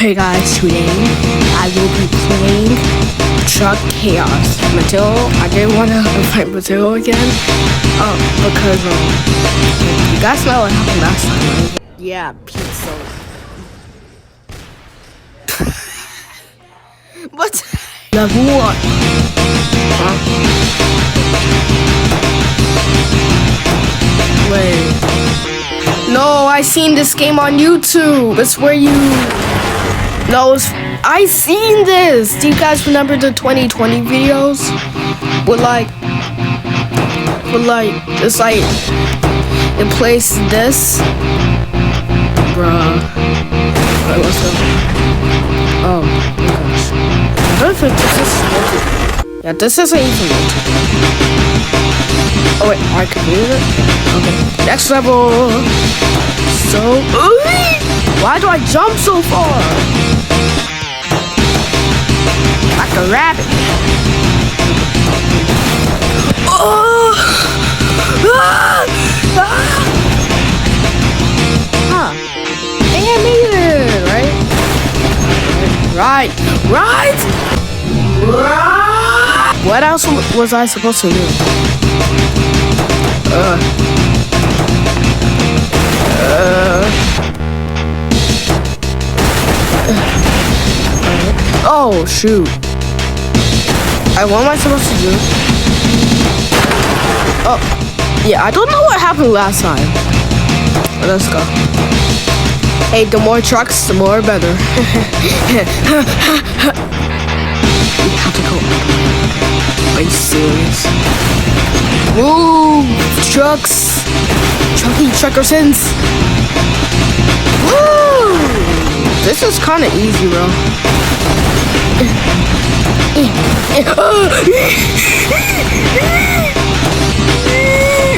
Hey guys, today I will be playing Truck Chaos. Mateo, I didn't want to fight Mateo again. Because you guys know what happened last time, right? Yeah, pizza. What? Level 1. Huh? Wait. No, I seen this game on YouTube. It's where you... No, I seen this. Do you guys remember the 2020 videos? It's like, it plays this. Bruh. Wait, what's up? Oh, my gosh. I don't think this is working. Yeah, this isn't even working. Oh wait, I can use it? Okay. Next level. So, why do I jump so far? Like a rabbit. Oh! Huh. And I made it, right? Right! What else was I supposed to do? Oh shoot! What am I supposed to do? Oh, yeah. I don't know what happened last time. But let's go. Hey, the more trucks, the more better. We have to go. Are you serious? Woo! Trucks! Truckersons! Woo! This is kinda easy, bro.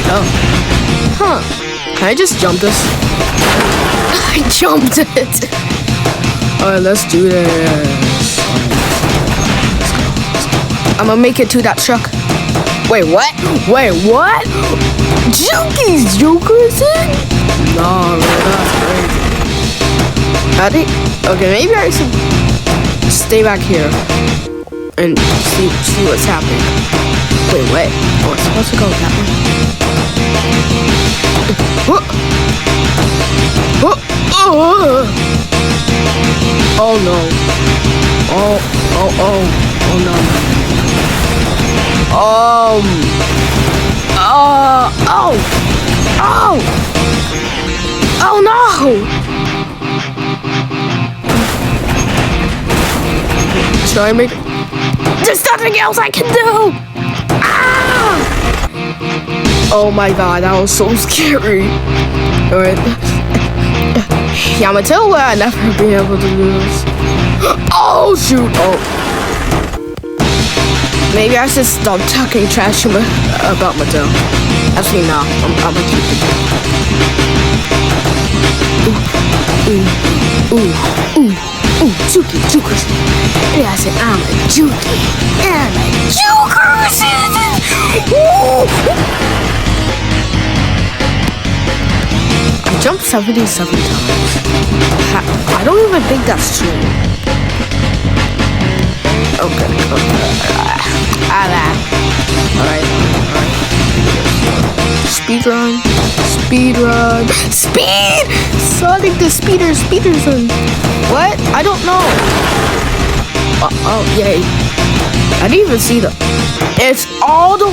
Oh. Huh. Can I just jump this? I jumped it! Alright, let's do this. I'm gonna make it to that truck. Wait, what? Juki's Joker's in? No, bro, that's crazy. Okay, maybe I should stay back here and see what's happening. Wait. Oh, I'm supposed to go that way. Oh no. Oh no. Oh no! Should I make it? There's nothing else I can do! Ah! Oh my god, that was so scary. Alright. Yeah, Mateo will never be able to do this. Oh shoot! Oh. Maybe I should stop talking trash about Mateo. Actually, no. I'm gonna keep it. Jukers. Yeah, I said I'm a Juki. I'm a Jukers. I jumped 77 times. I don't even think that's true. Okay. Alright. Speedrun. Speed! Sonic the Speederson. What? I don't know. Oh, yay. I didn't even see it's all the...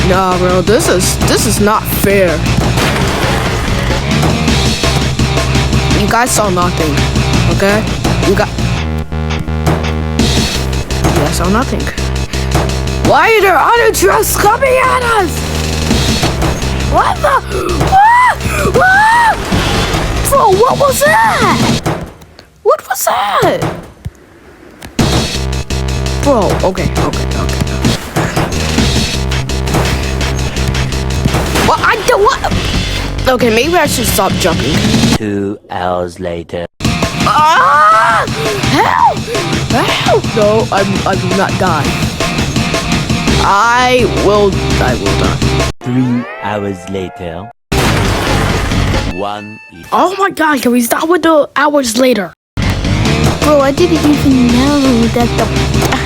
Nah, bro, this is not fair. You guys saw nothing, okay? You guys saw nothing. Why are there other trucks coming at us? What the? What? Bro, what was that? What was that? Bro, okay. What? Okay, maybe I should stop jumping. 2 hours later. Help! No, I will not die. I will die. 3 hours later. Oh my god, can we stop with the hours later? Bro, I didn't even know that the...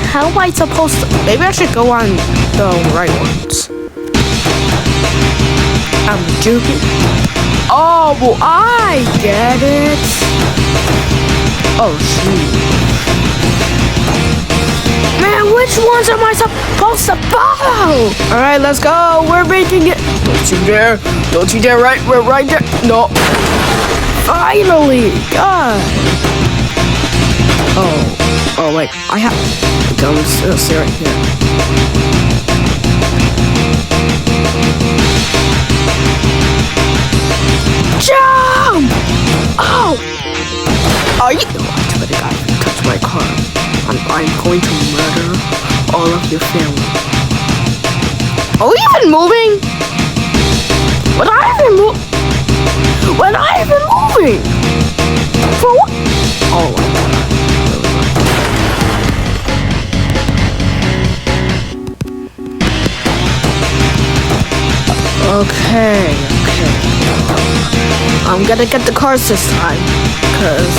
How am I supposed to... Maybe I should go on the right ones. I'm joking. Oh, well, I get it. Oh, shoot. Man, which ones am I supposed to follow? All right, let's go. We're making it. Don't you dare. Don't you dare. Right, we're right there. No. Finally. God. Oh, wait. I have... Don't stay right here. Jump! Oh! Are you... Watch for the guy who touched my car. I'm going to murder all of your family. Are we even moving? When I even moving? For what? Oh my god. Okay. I'm gonna get the cars this time, cause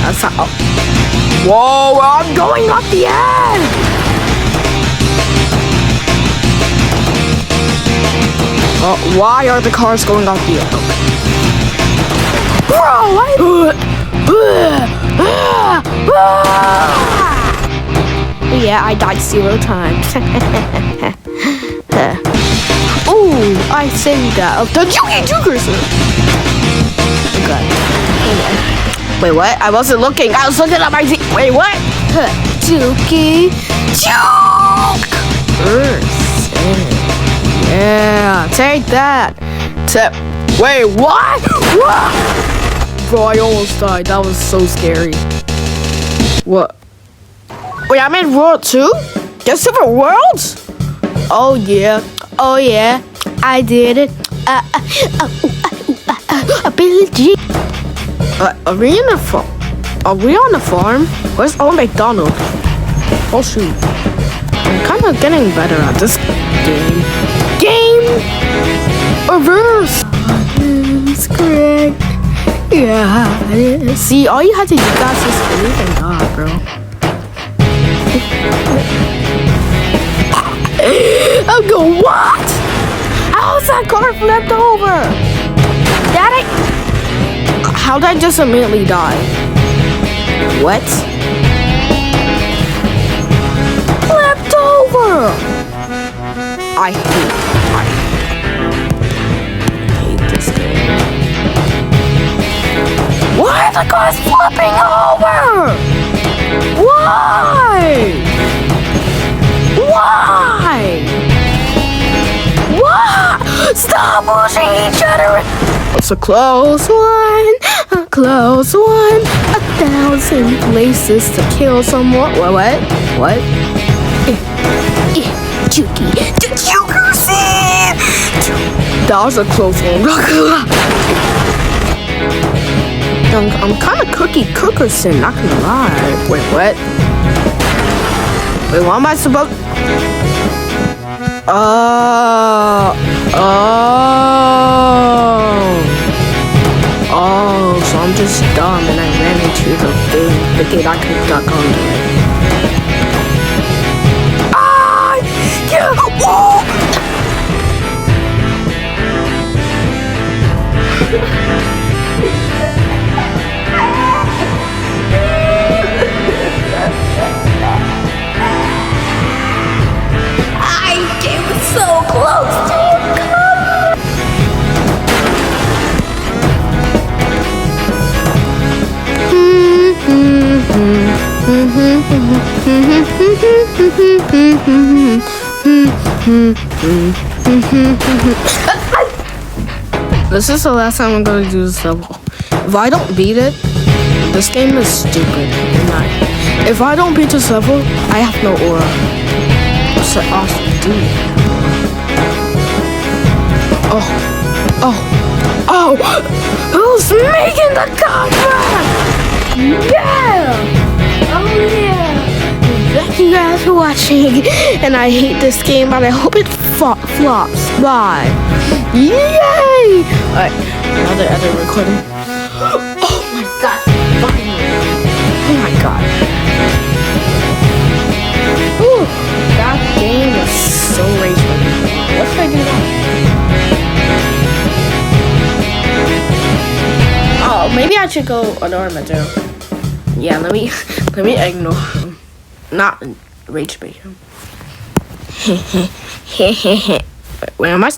that's how. Whoa! I'm going off the edge. Why are the cars going off the edge? Bro, yeah, I died 0 times. Ooh, I saved that of the Yuki Jukerson. Okay. Wait, what? I wasn't looking. I was looking at my wait, what? Juki Juke. Yeah, take that. Wait, what? What? Bro, I almost died. That was so scary. What? Wait, I'm in World 2? There's different worlds? Oh yeah, I did it. Ability. Are we in the farm? Are we on the farm? Where's Old McDonald? Oh shoot. I'm kind of getting better at this game. Reverse. It's correct. Yeah. See, all you had to do guys is believe in God, bro. I'm going, what? How's that car flipped over? How did I just immediately die? What? Flipped over! I hate this game. Why are the cars flipping over? Why? What? Stop pushing each other. It's a close one, a close one. 1,000 places to kill someone. What? Juki, the Jukerson. That was a close one. I'm kind of Cookie Cookerson, not gonna lie. Wait, what? Wait, what am I supposed? Oh, so I'm just dumb and I ran into the thing thinking I could duck under it. Yeah! Whoa! So close to you. This is the last time I'm gonna do this level. If I don't beat it, this game is stupid. If I don't beat this level, I have no aura. What's that awesome dude? Oh, who's making the comeback? Yeah! Oh yeah! Thank you guys for watching, and I hate this game, and I hope it flops. Bye! Yay! Alright, another recording. Oh my god! Oh my god! I should go ornamental. Yeah, let me ignore him. Not rage bait him. Wait, am I